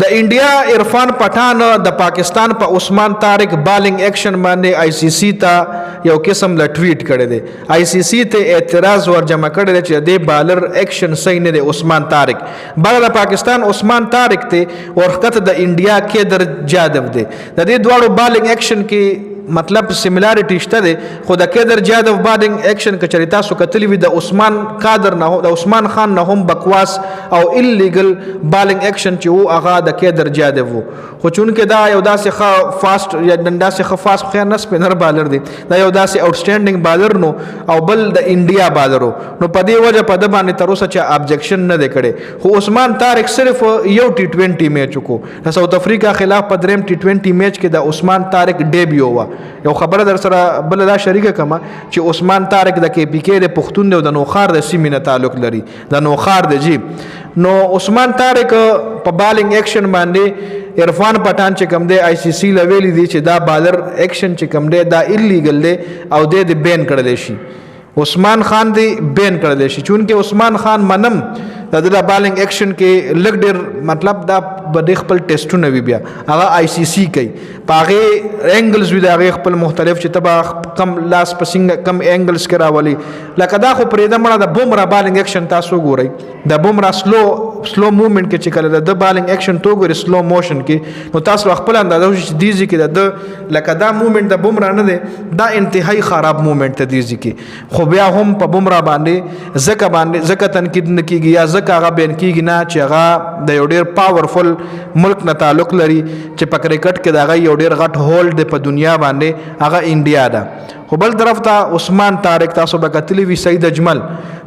د انډیا عرفان پټان د پاکستان په عثمان طارق بالنګ ایکشن باندې آی سی سی ته یو قسم ل ټویټ کړی دی. آی سی سی ته اعتراض ورجمع کړی دی چې د بالر ایکشن صحیح نه دی. عثمان طارق بل د پاکستان عثمان طارق ته ورخت د انډیا کیدر جادو دی. د دې دواړو بالنګ ایکشن کې مطلب سیملارټی شته دی، خو د کیدر جادو بالنګ ایکشن که چېرې تاسو کتلی وي د عثمان قادر نه د عثمان خان نه هم بکواس او انلیګل بالنګ ایکشن چې وو هغه د کیدر جادو وو. خو چونکې دا یو داسې ښه فاسټ یا داسې ښه فاسټ خو نه سپینر بالر دی، دا یو داسې آوټسټینډینګ بالر نو او بل د انډیا بالر نو په دې وجه په د باندې تر اوسه چې ابجیکشن نه دی کړی. خو عثمان طارق صرف یو T20 میچ وکړو د ساوث افریقا خلاف په دریم T20 میچ کې د عثمان طارق ډیبیو وه. یو خبره در سره بل دا شریکه کما چې عثمان طارق د کې پی کې د پښتون دی او د نوخار د سیمې نه تعلق لري، د نوخار د جی. نو عثمان طارق په بالنګ ایکشن باندې عرفان پټان چې کم دی آی سی سی لویلی دی چې دا بالر ایکشن چې کم دی دا انلیګل دی او د بین کړل شي. عثمان خان دی بین کړل شي چونکه عثمان خان منم د بالنګ ایکشن کې لګ ډیر مطلب دا بد خپل ټیسټونه وی بیا هغه آی سی سی کوي پاغه انګلز وی دا خپل مختلف چې تبا کم لاس پسنګ کم انګلز کې راولي. لکه دا خو پرېده مړه د بومرا بالنګ ایکشن تاسو ګورئ د بومرا سلو موومنت کې چې کله د بالنګ ایکشن تو ګورئ سلو موشن کې نو تاسو خپل اندازه چې دیږي کې د لکه دا موومنت د بومرا نه دی، دا انتهایی خراب موومنت ته دیږي کې. خو بیا هم په بومرا باندې زکه تنقید نه کیږي یا زکه هغه بین کیږي نه چې هغه د یو ډیر پاورفل ملک نه تعلق لري چې په کرکټ کې دا یو ډیر غټ هولډ دی په دنیا باندې هغه انډیا ده. خو بل طرف ته عثمان طارق تاسو به کتلی وي سید اجمل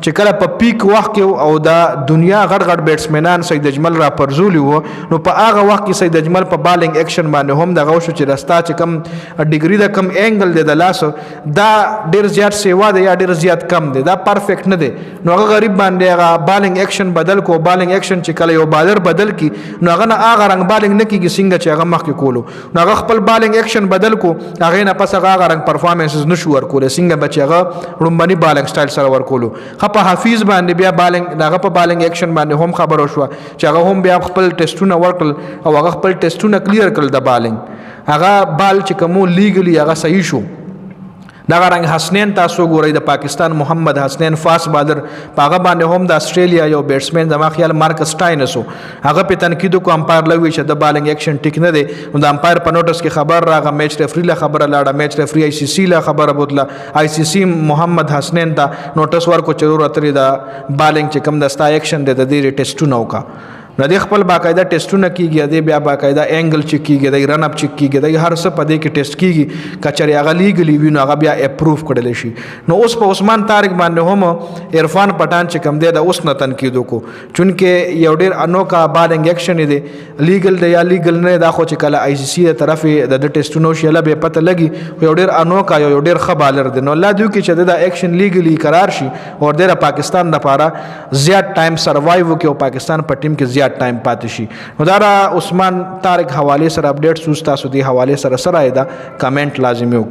چې کله په پیک وخت کې او د دنیا غټ بیټسمنان سید اجمل را پرزولی وو نو په هغه وخت کې سید اجمل په بالنګ ایکشن باندې هم دغه شو چې رستا چې کم ډیګری د کم انګل دی د لاس دا ډیر زیات سیوا دی یا ډیر زیات کم دی، دا پرفیکټ نه دی. نو هغه غریب باندې هغه بالنګ ایکشن بدل کو. بالنګ ایکشن چې کله یو بالر بدل کی نو هغه نه هغه رنگ بالنګ نه کیږي څنګه چې هغه مخکې کولو. نو هغه خپل بالنګ ایکشن بدل کو هغه نه پس هغه رنگ پرفارمنس نشو ورکول څنګه بچغه رومبني بالنګ سټایل سره ورکولو. په حفیظ باندې بیا بالنګ دغه په بالنګ ایکشن باندې هم خبر وشو چې هغه هم بیا خپل ټیسټونه ورکړل او هغه خپل ټیسټونه کلیر کړل د بالنګ هغه بال چې کوم لیګلی هغه صحیح شو. دغه رنګ حسنین تاسو ګورئ د پاکستان محمد حسنین فاست بالر پاغه باندې هم د استرالیا یو بیټسمن د ما خیال مارکس ټاینس هغه په تنقید کو امپایر لوي چې د بالنګ ایکشن ټیک نه دی. نو د امپایر په نوټس کې خبر راغی، میچ ریفری له خبره لاړه، میچ ریفری آی سی سی له خبره بوتله، آی سی سی محمد حسنین ته نوټس ورکو چې ضرورت لري د بالنګ چې کم د ستا ایکشن دی د دې ټیسټونه وکا. نو د خپل باقاعده ټیسټونه کیږي، د بیا باقاعده انګل چیک کیږي، د رن اپ چیک کیږي، د هر څه په دې کې ټیسټ کیږي کچري هغه لیګلی وي نو هغه بیا اپروف کړل شي. نو اوس په عثمان طارق باندې هم عرفان پټان چې کم دی د اوس نه تنقید وکړو چونکه یو ډیر انوکا بالنګ ایکشن دی، لیګل دی یا لیګل نه دا خو چې کله آی سی سی د طرف د ټیسټونو شیله به پته لګي یو ډیر انوکا یو ډیر ښه بالر دی. نو الله دوی کې چې د ایکشن لیګلی قرار شي او د پاکستان لپاره زیات ټایم سروایو وکړي او پاکستان په ټیم کې زیات ټایم پاتې شي. نو دا عثمان طارق حواله سره اپډیټ سوس تاسو دی حواله سره دا کمنټ لازمي وکړئ.